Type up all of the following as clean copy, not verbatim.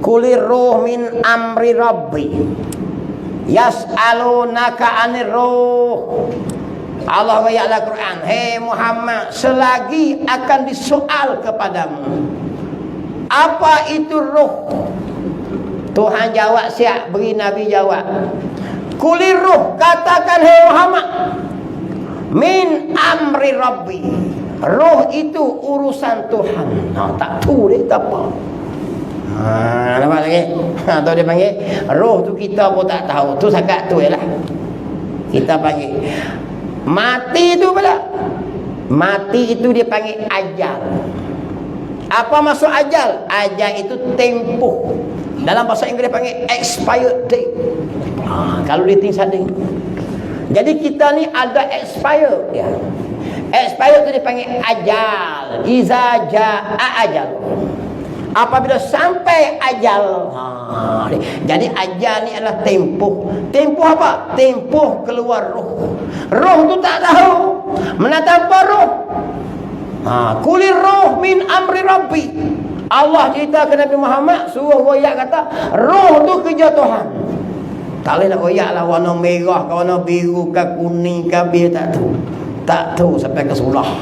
Kulir ruh min amri rabbi yas'alunaka 'anir ruh. Allah ayat Al-Quran, hei Muhammad, selagi akan disoal kepadamu apa itu ruh. Tuhan jawab siap, beri Nabi jawab. Kulir ruh, katakan hei Muhammad, min amri rabbi. Ruh itu urusan Tuhan. Tak tahu dia tak apa. Nampak lagi? Atau dia panggil roh tu kita pun tak tahu. Tu sakat tu ialah kita panggil. Mati tu pula. Mati itu dia panggil ajal. Apa maksud ajal? Ajal itu tempoh. Dalam bahasa Inggeris panggil expired date. Kalau dia tinggal sading. Jadi kita ni ada expired ya. Expired tu dia panggil ajal. Iza jaa ajal. Apabila sampai ajal. Jadi ajal ni adalah tempoh. Tempoh apa? Tempoh keluar roh. Roh tu tak tahu menata apa roh. Kulir roh min amri rabbi. Allah cerita ke Nabi Muhammad, suruh royak kata roh tu kerja Tuhan. Tak boleh nak royak lah warna merah ke warna biru ke kuning ke biru, tak tahu. Tak tahu sampai ke sulah.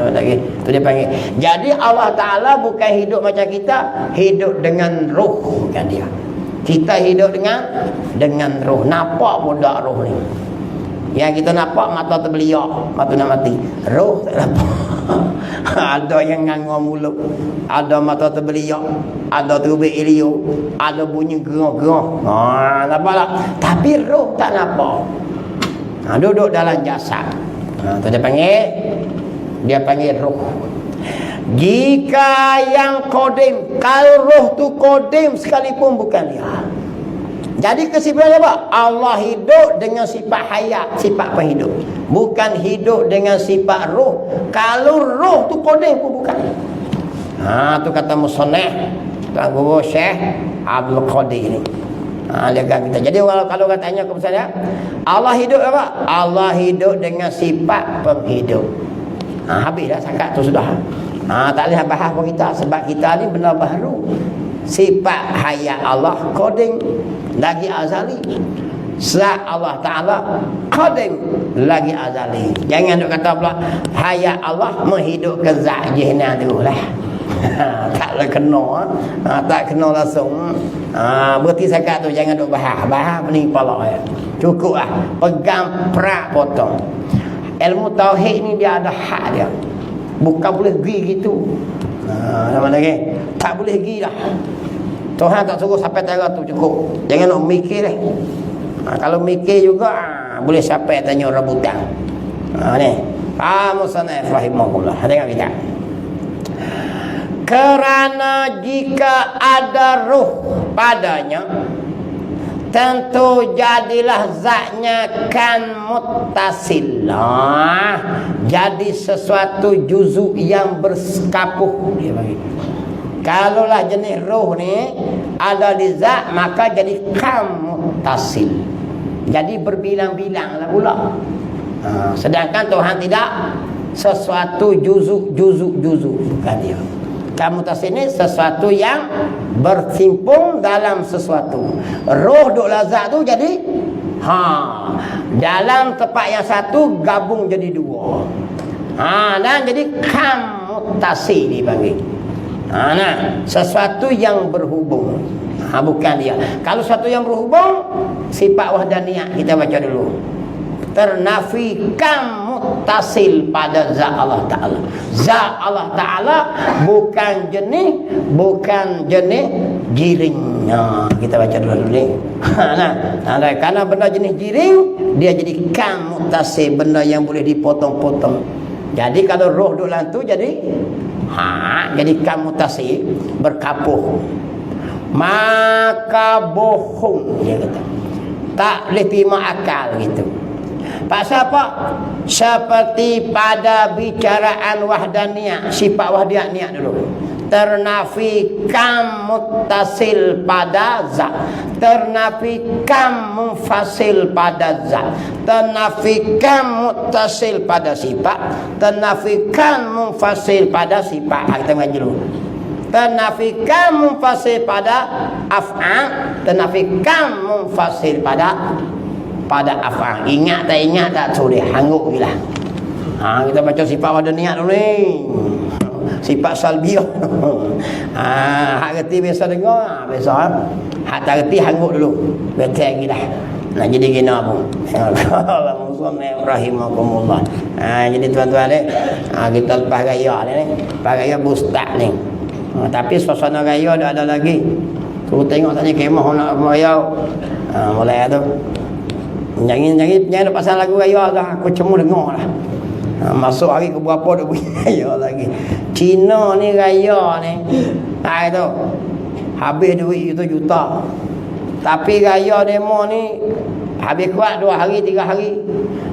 Lagi tu dia panggil. Jadi Allah Taala bukan hidup macam kita, hidup dengan roh bukan dia. Kita hidup dengan roh. Nampak pun tak roh ni. Yang kita nampak mata terbeliak, mata nak mati. Roh tak nampak. Ada yang ngangor mulut, ada mata terbeliak, ada terbit ilio, ada bunyi gerah-gerah. Nampak tak? Tapi roh tak nampak. Duduk dalam jasad. Tu dia panggil roh. Jika yang kodim, kalau roh tu kodim sekalipun bukan dia. Jadi kesimpulannya apa? Allah hidup dengan sifat hayat, sifat penghidup. Bukan hidup dengan sifat roh. Kalau roh tu kodim pun bukan. Tu kata musannaf Tuan Guru Syekh Abdul Qadir ni. Dia kata kita. Jadi kalau katanya kepada saya, Allah hidup apa? Allah hidup dengan sifat penghidup. Habis dah sakat tu sudah. Tak boleh bahas pun kita, sebab kita ni benda baru. Sifat hayat Allah qadim lagi azali. Zat Allah Taala qadim lagi azali. Jangan duk kata pula hayat Allah menghidupkan zat jihnan tu lah. Taklah kena, tak kena langsung. Berarti sakat tu jangan duk bahas pening kepala ya. Cukup lah pegang perak potong. Ilmu tauhid ni dia ada hak dia. Bukan boleh pergi gitu. Nama lagi tak boleh pergi dah. Tuhan tak suruh sampai tara tu cukup. Jangan nak mikir dah. Kalau mikir juga boleh sampai tanya rebutan. Ni. Musannaf rahimahullah. Tengok kita. Kerana jika ada ruh padanya, tentu jadilah zatnya kan muttasil. Jadi sesuatu juzuk yang berskapuh dia bagi. Kalaulah jenis roh ni ada di zat, maka jadi kan muttasil. Jadi berbilang-bilang lah pula. Sedangkan Tuhan tidak, sesuatu juzuk bukan dia. Kan muttasil ni sesuatu yang bersimpung dalam sesuatu. Roh duk lazat tu jadi dalam tempat yang satu gabung jadi dua. Dan jadi kam muttasil dipanggil. Sesuatu yang berhubung. Bukan dia. Kalau sesuatu yang berhubung, sifat wahdaniyah kita baca dulu. Ternafi kam muttasil pada zat Allah Ta'ala. Zat Allah Ta'ala bukan jenis jiring. Kita baca dulu ni. Karena benda jenis jiring, dia jadi kam muttasil, benda yang boleh dipotong-potong. Jadi kalau roh duk lantu jadi kam muttasil, berkapuh. Maka bohong dia kata. Tak boleh terima akal gitu. Pasal apa? Seperti pada bicaraan wahdaniyah, sifat wahdaniyah dulu. Ternafi kam muttasil pada zat, ternafi kam munfasil pada zat, ternafi kam muttasil pada sifat, ternafi kam munfasil pada sifat. Kita ngaji dulu. Tenafikan munfasil pada af'al, tenafikan munfasil pada af'al. Ingat tak tulis hanguk gilah. Kita baca sifat pada niat dulu ni. Sifat salbiah. Hak reti biasa dengar, biasa. Hak tak reti hanguk dulu. Betul gilah. Nak jadi gina pun. Allah musannif rahimakumullah. Jadi tuan-tuan ni, kita lepas raya ni. Lepas raya bustak ni. Tapi suasana raya dah ada lagi. Tu tengok tanya kemah nak raya. Mulai tu. Jangan pasal lagu raya dah. Aku cuma dengar lah. Masuk hari ke berapa dah bunyi raya lagi. Cina ni raya ni. Itu. Habis duit itu juta. Tapi raya demo ni habis kuat 2 hari 3 hari.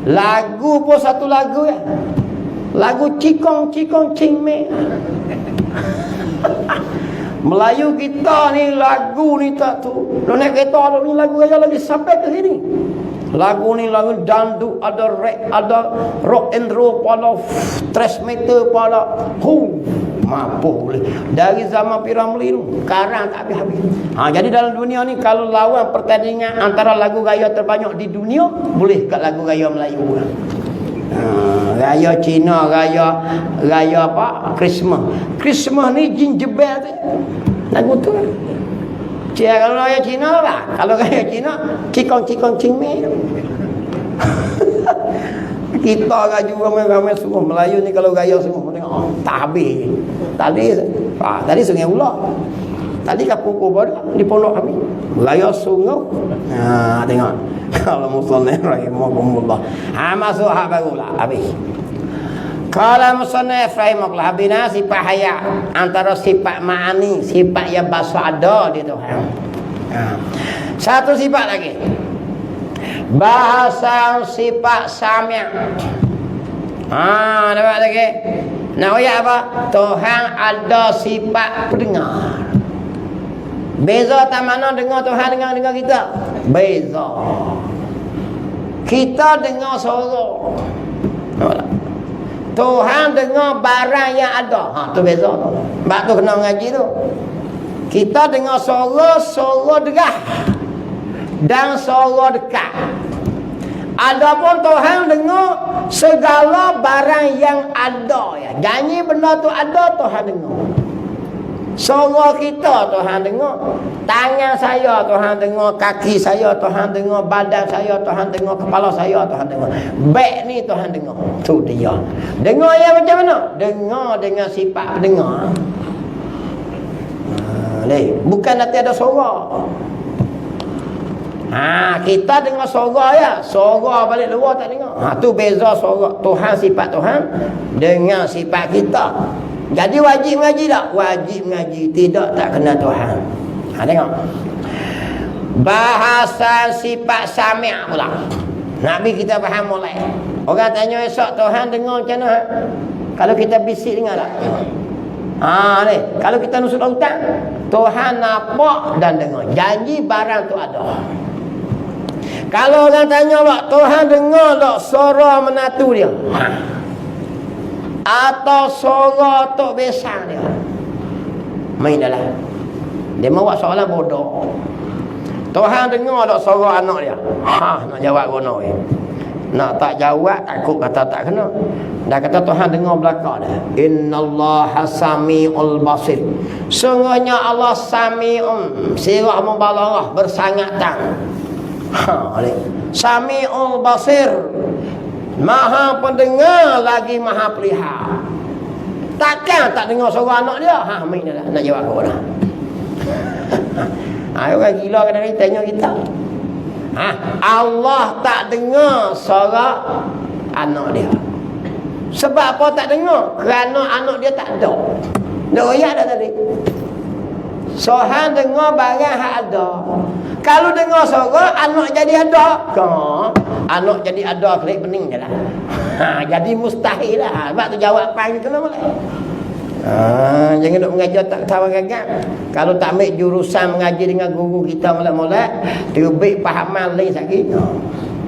Lagu pun satu lagu ya. Lagu cikong cing me. Melayu kita ni lagu ni tak tu. Lo naik kereta ni lagu raya lagi sampai ke sini. Lagu ni lagu dandu, ada rap, ada rock and roll, pada thrash metal, pada mampu boleh. Dari zaman Piramli tu, sekarang tak habis-habis. Jadi dalam dunia ni kalau lawan pertandingan antara lagu raya terbanyak di dunia, boleh kat lagu raya Melayu. Raya Cina, raya apa? Christmas ni jin jebel tu. Lagu tu. Kalau raya Cina lah. Kalau raya Cina, cikong cing me. Kita raju ramai-ramai semua. Melayu ni kalau raya semua tengok, tak habis. Tadi Sungai Ular. Tadi Kapuk Kubur di pondok kami. Raya Sungai. Tengok. Kalau musannif rahimahumullah. Masuk hak barulah habis. Kalau musannif rahimahullah habis sifat haya antara sifat ma'ani, sifat yang bahasa ada di Tuhan. Satu sifat lagi. Bahasa sifat sami'. Nampak lagi? Nak ayat apa? Tuhan ada sifat pendengar. Beza tak mana dengar Tuhan dengan kita? Beza. Kita dengar suara. Tuhan dengar barang yang ada. Tu beza tu. Sebab tu kena ngaji tu. Kita dengar suara derah dan suara dekat. Adapun Tuhan dengar segala barang yang ada ya. Janji benda tu ada, Tuhan dengar. Suara kita Tuhan dengar. Tangan saya Tuhan dengar, kaki saya Tuhan dengar, badan saya Tuhan dengar, kepala saya Tuhan dengar. Baik ni Tuhan dengar. Tu dia. Dengar yang macam mana? Dengar dengan sifat pendengar. Bukan nanti ada suara. Kita dengar suara ya. Suara balik luar tak dengar. Tu beza suara Tuhan, sifat Tuhan dengan sifat kita. Jadi wajib mengaji tak? Wajib mengaji. Tidak tak kena Tuhan. Tengok. Bahasa sifat sami' pula. Nabi kita faham mulai. Orang tanya esok Tuhan dengar macam mana? Kalau kita bisik dengar tak? Ni. Kalau kita nusuk lautan, Tuhan nampak dan dengar. Janji barang tu ada. Kalau orang tanya tak, Tuhan dengar tak suara menatu dia? Atau suara tok besar dia? Main dah lah. Dia mau buat soalan bodoh. Tuhan dengar tak suara anak dia? Nak jawab guna weh. Nak tak jawab takut kata tak kena. Dah kata Tuhan dengar belakang dah. Innallaha sami'ul basir. Sungguhnya Allah sami'un, sirah mubalarah, bersangatan. Sami'ul basir, maha pendengar lagi maha pelihara. Takkan tak dengar suara anak dia? Main dah nak jawab apa dah. Orang gila kadang-kadang tanya kita. Allah tak dengar suara anak dia. Sebab apa tak dengar? Kerana anak dia tak ada. Dah ayat dah tadi. Tuhan dengar barang hak ada. Kalau dengar suara anak jadi ada. Anak jadi ada klik pening je lah. Jadi mustahil lah. Sebab tu jawapan kita lah. Jangan duk mengajar tak tahu gagak. Kalau tak ambil jurusan mengaji dengan guru kita mula-mula, terbit pahaman lain sakit.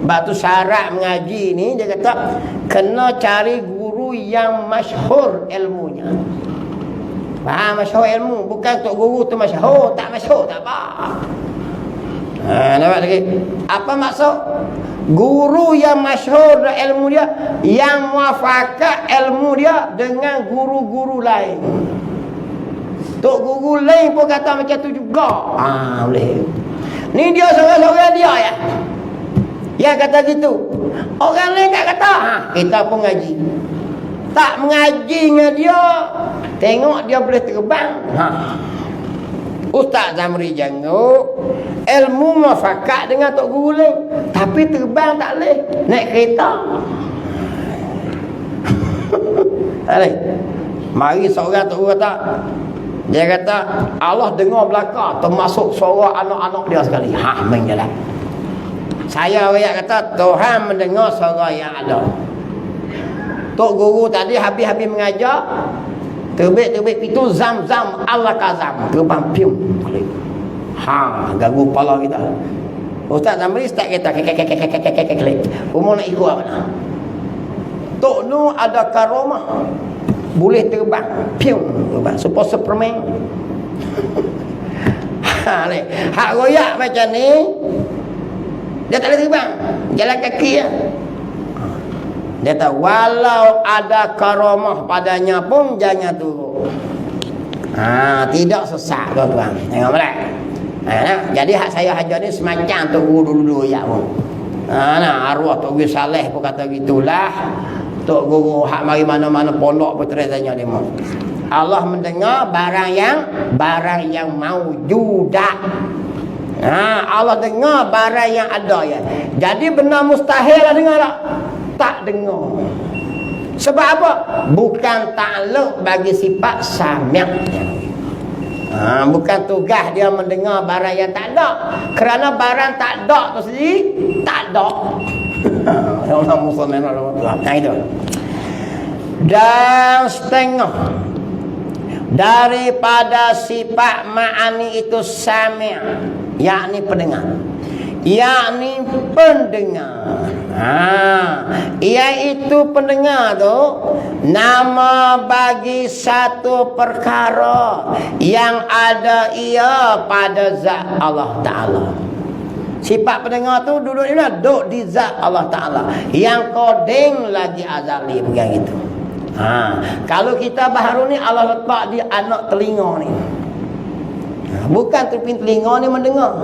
Sebab tu syarat mengaji ni dia kata kena cari guru yang masyhur ilmunya. Faham masyhur ilmu, bukan tok guru tu masyhur, tak apa. Nampak lagi. Apa maksud? Guru yang masyhur ilmu dia, yang muafakat ilmu dia dengan guru-guru lain. Tok guru lain pun kata macam tu juga. Boleh. Ni dia seorang-seorang dia ya. Yang kata gitu. Orang lain tak kata. Kita pun ngaji. Tak mengaji dengan dia, tengok dia boleh terbang. Ustaz Zamri janggut ilmu muafakat dengan tok guru lain, tapi terbang tak boleh, naik kereta. Tak boleh. Mari seorang tok guru kata, dia kata Allah dengar belaka, termasuk suara anak-anak dia sekali. Main jalan. Saya ayat kata Tuhan mendengar suara yang ada. Tok guru tadi habis-habis mengajar, terbit pintu zam-zam Allah kazam, terbang pium. Ganggu kepala kita. Ustaz Zamri start kereta kek. Umur nak ikut apa nak? Tok nu ada karomah, boleh terbang pium, terbang super Superman. Hak royak macam ni, dia tak boleh terbang, jalan kaki ya. Dia kata walau ada karamah padanya pun jangan turun. Tidak sesat tuan-tuan. Tengok boleh. Jadi hak saya hajar ni semacam tu dulu ya pun. Arwah Tok Guru Saleh pun kata gitulah. Tok Guru hak mari mana-mana pondok pun tanya dia. Allah mendengar barang yang maujudah. Allah dengar barang yang ada ya. Jadi benar mustahil lah dengar tak? Tak dengar. Sebab apa? Bukan takluk bagi sifat sami'. Bukan tugas dia mendengar barang yang tak ada. Kerana barang tak ada tu sendiri tak ada. Allah Muslimin Allah. Itu. Dan setengah daripada sifat ma'ani itu sami', yakni pendengar. Yakni pendengar. Iaitu pendengar tu nama bagi satu perkara yang ada ia pada zat Allah Ta'ala. Sifat pendengar tu duduk di mana? Duduk di zat Allah Ta'ala yang koding lagi azali, pegang itu. Kalau kita baharu ni Allah letak di anak telinga ni. Bukan terpin telinga ni mendengar.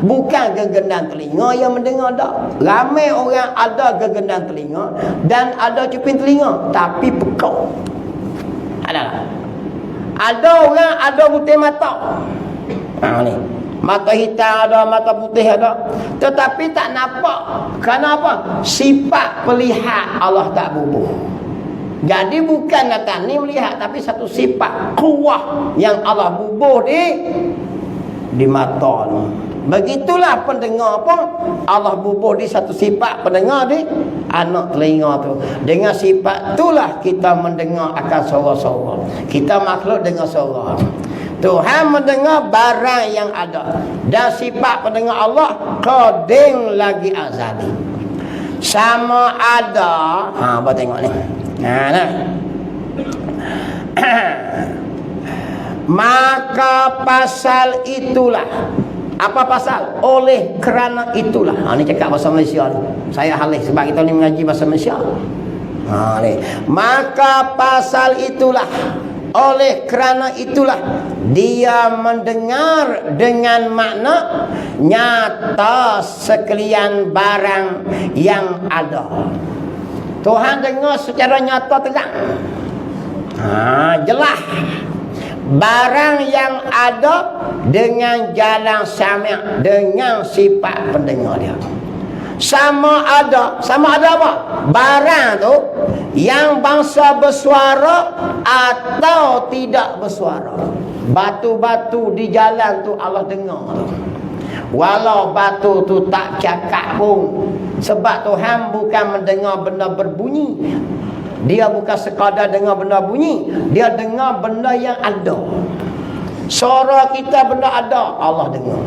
Bukan gegendang telinga yang mendengar tak. Ramai orang ada gegendang telinga dan ada cuping telinga tapi pekau. Ada orang ada putih mata. Ni. Mata hitam ada, mata putih ada. Tetapi tak nampak. Kenapa? Sifat pelihat Allah tak bubuh. Jadi bukan datang ni melihat, tapi satu sifat kuah yang Allah bubuh di mata ni. Begitulah pendengar pun Allah bubuh di satu sifat pendengar di anak telinga tu. Dengan sifat itulah kita mendengar akan suara-suara. Kita makhluk dengar suara. Tuhan mendengar barang yang ada. Dan sifat pendengar Allah koding lagi azali. Sama ada, apa tengok ni. Maka pasal itulah. Apa pasal? Oleh kerana itulah. Ni cakap bahasa Malaysia ni. Saya halih sebab kita ni mengaji bahasa Malaysia. Ni. Maka pasal itulah. Oleh kerana itulah dia mendengar dengan makna nyata sekalian barang yang ada. Tuhan dengar secara nyata terang. Jelas. Barang yang ada dengan jalan sami', dengan sifat pendengar dia. Sama ada apa? Barang tu yang bangsa bersuara atau tidak bersuara. Batu-batu di jalan tu Allah dengar tu. Walau batu tu tak cakap pun. Sebab Tuhan bukan mendengar benda berbunyi. Dia bukan sekadar dengar benda bunyi. Dia dengar benda yang ada. Suara kita benda ada, Allah dengar.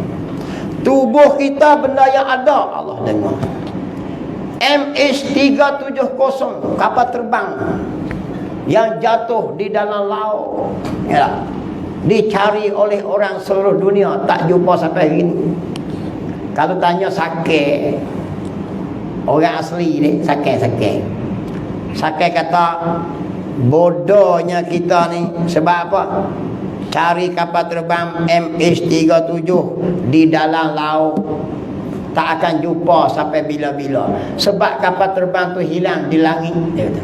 Tubuh kita benda yang ada, Allah dengar. MH370 kapal terbang. yang jatuh di dalam laut. Ya. Dicari oleh orang seluruh dunia, tak jumpa sampai hari ini. Kalau tanya Sake, orang asli ni, Sake kata, bodohnya kita ni. Sebab apa? Cari kapal terbang MH370 di dalam laut, tak akan jumpa sampai bila-bila. Sebab kapal terbang tu hilang di langit. Dia kata.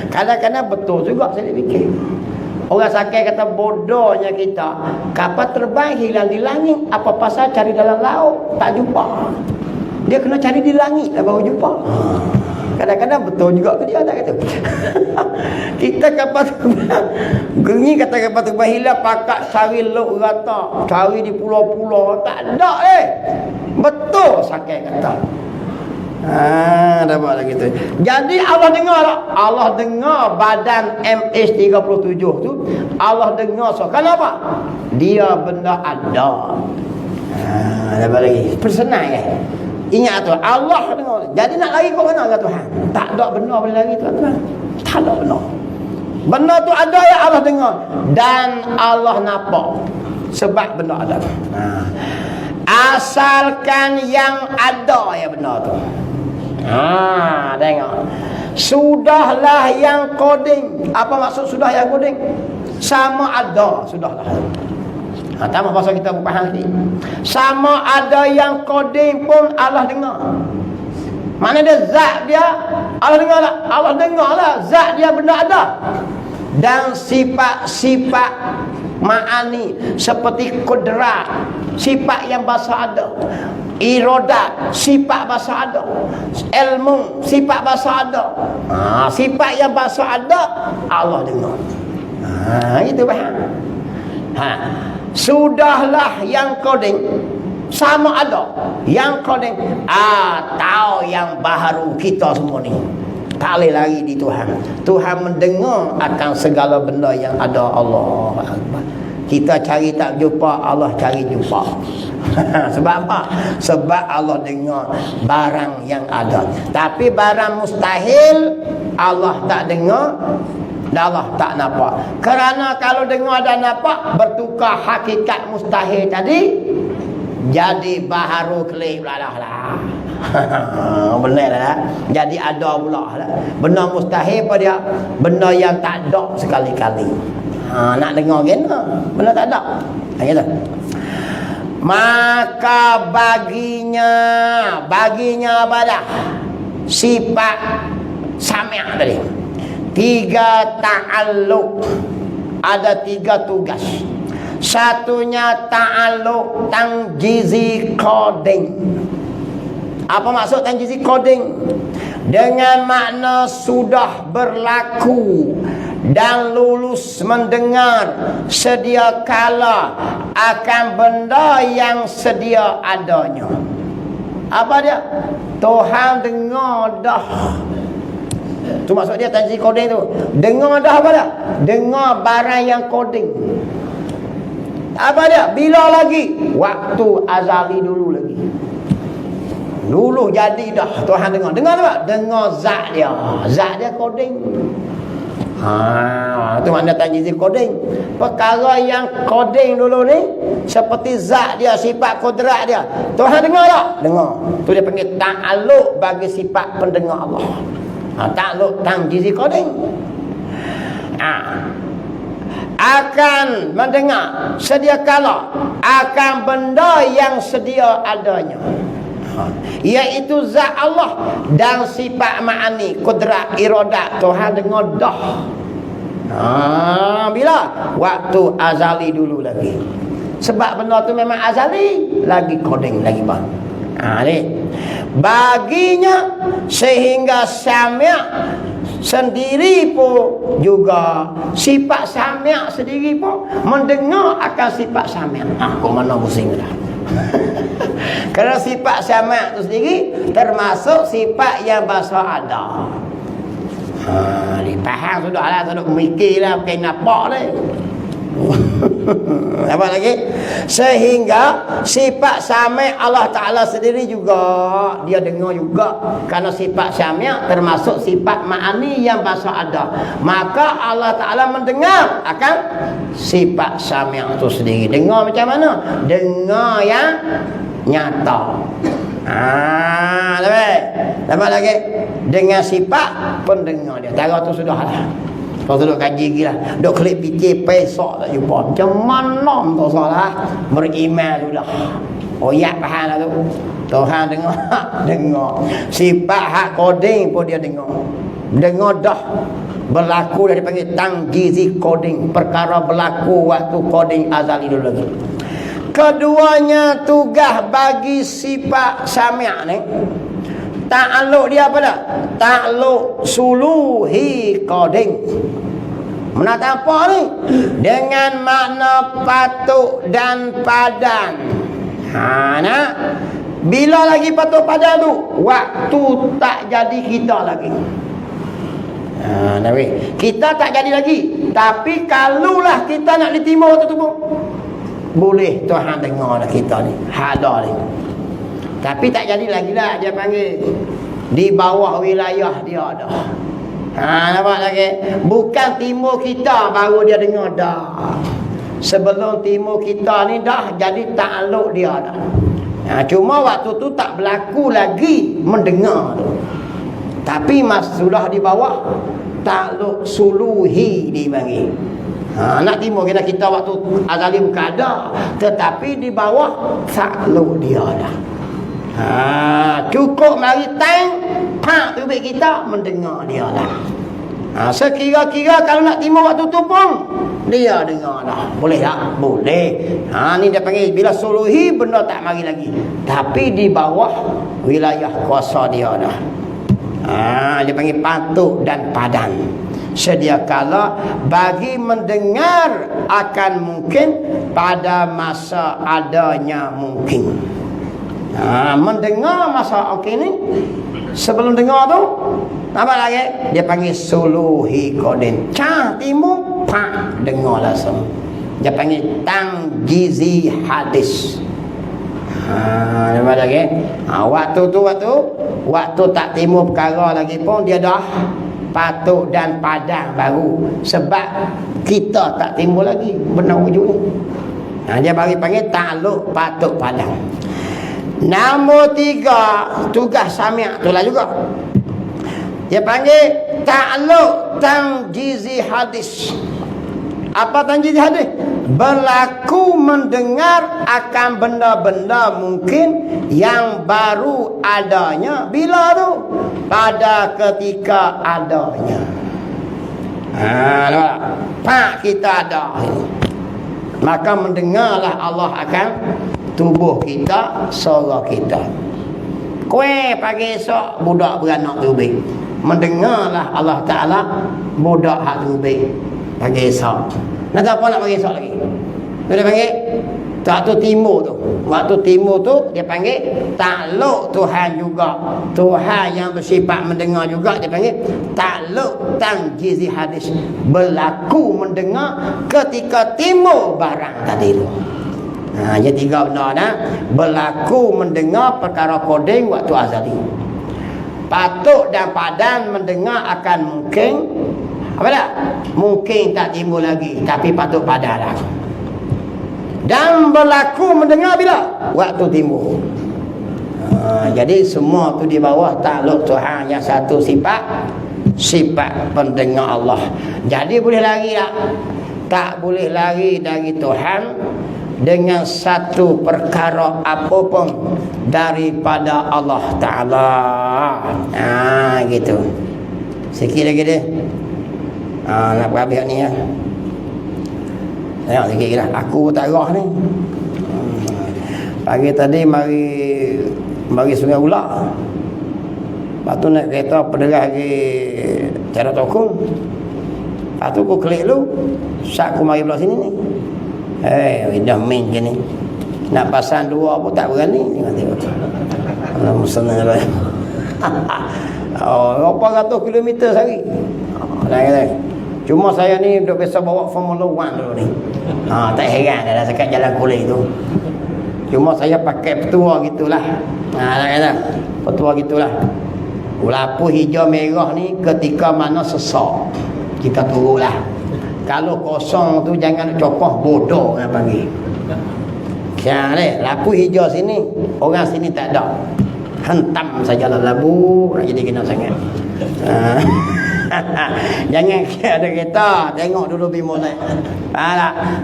Kadang-kadang betul juga saya fikir. Orang Sakai kata bodohnya kita. Kapal terbang hilang di langit, apa pasal cari dalam laut tak jumpa? Dia kena cari di langit lah baru jumpa. Kadang-kadang betul juga ke dia tak kata. Kita kapal terbang geni kata kapal terbang hilang, pakat cari laut rata, cari di pulau-pulau, tak ada betul Sakai kata. Dapat lagi tu. Jadi Allah dengar tak? Allah dengar badan MH370 tu. Allah dengar. So kenapa? Dia benda ada. Dapat lagi. Persenang ya. Ingat tu, Allah dengar. Jadi nak lari kau kena dengan Tuhan. Tak ada benda boleh lari Tuhan. Tak ada benda. Benda tu ada ya Allah dengar. Dan Allah nampak. Sebab benda ada. Asalkan yang ada ya benda tu. Tengok. Sudahlah yang koding. Apa maksud sudah yang koding? Sama ada, sudahlah. Tambah pasal kita faham ni. Sama ada yang koding pun Allah dengar. Mana dia zat dia Allah dengar tak? Allah dengar lah. Zat dia benda ada. Dan sifat-sifat ma'ani seperti kudrat, sifat yang bahasa ada, irodat, sifat bahasa ada, ilmu, sifat bahasa ada, sifat yang bahasa ada Allah dengar. Itu faham. Sudahlah yang koding sama ada, yang koding atau yang baharu kita semua ni. Tak boleh lari di Tuhan. Tuhan mendengar akan segala benda yang ada. Allah Akbar. Kita cari tak jumpa, Allah cari jumpa. Sebab apa? Sebab Allah dengar barang yang ada. Tapi barang mustahil Allah tak dengar dan Allah tak nampak. Kerana kalau dengar dan nampak, bertukar hakikat mustahil tadi jadi baharu kelip lah. Benar lah. Jadi ada pula lah. Benda mustahil apa dia? Benda yang tak ada sekali-kali. Nak dengar kena. Benda tak ada. Gitu. Maka baginya apa dah? Sifat sami' tadi. 3 ta'alluq. Ada 3 tugas. Satunya ta'alluq tanjizi qading. Apa maksud tanjizi qading? Dengan makna sudah berlaku dan lulus mendengar sedia kala akan benda yang sedia adanya. Apa dia? Tuhan dengar dah. Tu maksud dia tanjizi qading tu. Dengar dah apa dah? Dengar barang yang qading. Apa dia? Bila lagi? Waktu azali dulu lagi. Dulu jadi dah Tuhan dengar. Dengar tak? Dengar zat dia. Zat dia koding. Itu makna tanjizi koding. Perkara yang koding dulu ni seperti zat dia, sifat kodrat dia. Tuhan dengar tak? Dengar. Tu dia panggil ta'alluq bagi sifat pendengar Allah. Ta'alluq tanjizi koding. Akan mendengar sedia kala akan benda yang sedia adanya, iaitu zat Allah dan sifat ma'ani, kudrat, iradat. Tuhan dengar dah. Bila? Waktu azali dulu lagi. Sebab benda tu memang azali, lagi koding lagi bang. Ni baginya sehingga sami' sendiri pun juga sifat sami' sendiri pun mendengar akan sifat sami'. Kau mana pusing dah. Kerana sifat sami' tu sendiri termasuk sifat yang bahasa ada. Ni faham sudah lah, tak nak mikirlah pakai nampak ni. Apa lagi? Sehingga sifat sami' Allah Ta'ala sendiri juga dia dengar juga. Karena sifat sami' termasuk sifat ma'ani yang bahasa ada. Maka Allah Ta'ala mendengar akan sifat sami' itu sendiri. Dengar macam mana? Dengar yang nyata. Dapat lagi? Dengan sifat pendengar dia. Cara tu sudah lah. Kalau duduk kaji lagi lah. Duduk klik fikir pesok tak jumpa. Macam mana tak salah. Beriman tu dah. Oh ya faham lah tu. Tuhan dengar. Dengar. Sifat hak koding pun dia dengar. Dengar dah. Berlaku dah dipanggil tangjizi koding. Perkara berlaku waktu koding azali dulu lagi. Keduanya tugas bagi sifat sami' ni. Ta'aluk dia apa dah? Ta'aluk suluhi qading. Menata apa ni? Dengan makna patuk dan padan. Nak? Bila lagi patuk padan tu? Waktu tak jadi kita lagi. Nabi. Kita tak jadi lagi. Tapi kalulah kita nak ditimur tu pun boleh Tuhan dengar dah kita ni. Ada ni. Tapi tak jadi lagi lah dia panggil. Di bawah wilayah dia dah. Nampak lagi? Bukan timur kita baru dia dengar dah. Sebelum timur kita ni dah jadi ta'aluk dia dah. Cuma waktu tu tak berlaku lagi mendengar tu. Tapi sudah di bawah ta'aluk suluhi dipanggil. Nak timur kita waktu azali bukan ada. Tetapi di bawah ta'aluk dia dah. Cukup mari tang pak tubik kita mendengar dia lah. Sekira-kira kalau nak timur waktu tu pun dia dengar dah. Boleh tak? Boleh. Ni dia panggil bila suluhi benda tak mari lagi. Tapi di bawah wilayah kuasa dia dah. Dia panggil patuk dan padan. Sedia kala bagi mendengar akan mungkin pada masa adanya mungkin. Mendengar masa ni sebelum dengar tu apa lagi? Dia panggil suluhi qadin. Timur pak dengar langsung. Dia panggil tangjizi hadis. Apa lagi? Waktu tu waktu tak timur perkara lagi pun dia dah patuk dan padang baru. Sebab kita tak timbul lagi benar wujud ni. Dia bagi panggil ta'aluk patuk padang. Nombor 3 tugas sami' tu lah juga. Dia panggil ta'aluk tangjizi hadis. Apa tangjizi hadis? Berlaku mendengar akan benda-benda mungkin yang baru adanya. Bila tu? Pada ketika adanya. Pak kita ada. Maka mendengarlah Allah akan tubuh kita, suara kita. Kue pagi esok budak beranak tubik. Mendengarlah Allah Ta'ala budak hak tubik pagi esok. Nak apa nak pagi esok lagi? Dia panggil waktu timur tu. Waktu timur tu dia panggil ta'aluk Tuhan juga. Tuhan yang bersifat mendengar juga dia panggil ta'aluk tangjizi hadis. Berlaku mendengar ketika timur barang tadi tu. Jadi 3 benda dah. Berlaku mendengar perkara koding waktu azali. Patuk dan padan mendengar akan mungkin. Apa tak? Mungkin tak timbul lagi. Tapi patuk padan lah. Dan berlaku mendengar bila? Waktu timbul. Jadi semua tu di bawah ta'aluk Tuhan yang satu sifat pendengar Allah. Jadi boleh lari tak? Tak boleh lari dari Tuhan dengan satu perkara apapun daripada Allah Ta'ala. Gitu. Sikit lagi deh. Nak habis ni ya. Tengok sikit lah. Aku tak rah ni. Pagi tadi mari Sungai Ulak. Lepas tu naik kereta pederah ke Cara Tokong. Lepas tu aku klik lu. Sat aku mari belah sini ni. Dah main ke ni. Nak pasang 2 pun tak berani. Tengok. Allah senang lah. Berapa ratus kilometer sehari. Cuma saya ni duk biasa bawa Formula 1 dulu ni. Tak heran dah sekat jalan kulit tu. Cuma saya pakai petua gitulah. Kata petua gitulah. Lampu hijau merah ni ketika mana sesak kita turunlah. Kalau kosong tu jangan cokoh bodoh nak panggil. Siang ni lampu hijau sini, orang sini tak ada. Hentam saja lah labu, nak jadi kena sangat. Jangan ada kereta, tengok dulu bimolek.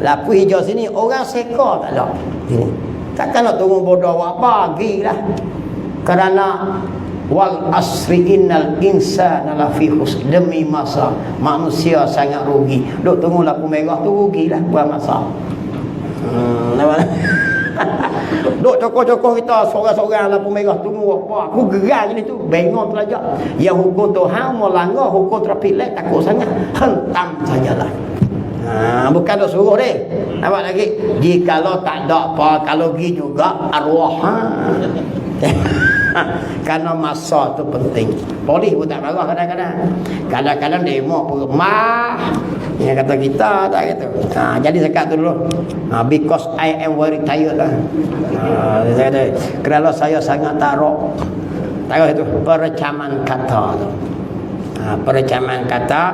Lampu hijau sini orang seka tak ada. Sini. Takkan nak tunggu bodoh apa bagilah. Kerana wal asri innal insana lafi khusr, demi masa manusia sangat rugi. Duk tunggu lampu merah tu rugilah buat masa. Duk cokor-cokor kita seorang-seorang lampu merah tunggu apa. Aku geram ni tu, bengong pelajar. Yang hukum Tuhan melanggar hukum trafik light takut sangat. Hentam sajalah. Bukan duk suruh deh. Nampak lagi? Jikalau tak ada apa, kalau pergi juga arwah. Karena masa tu penting. Polis pun tak marah kadang-kadang. Kadang-kadang demo pun mah. Yang kata kita tak gitu. Jadi sekat tu dulu. Because I am very tired lah. Saya kata, kerana saya sangat tarok. Tahu itu percaman kata tu. Percaman kata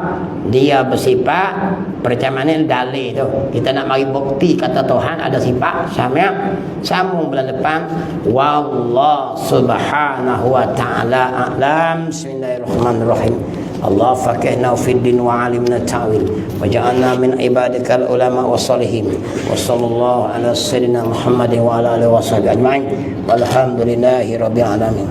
dia bersifat percaman ni dalil tu. Kita nak mari bukti kata Tuhan ada sifat sama. Sambung bulan depan. Wallahu subhanahu wa ta'ala a'lam. Bismillahirrahmanirrahim. Allah faqihna fid din wa alimna ta'wil wa ja'alna min ibadikal ulama wa salihin. Wa sallallahu ala sayyidina Muhammadin wa ala alihi wa sahbihi ajma'in. Walhamdulillahi rabbil alamin.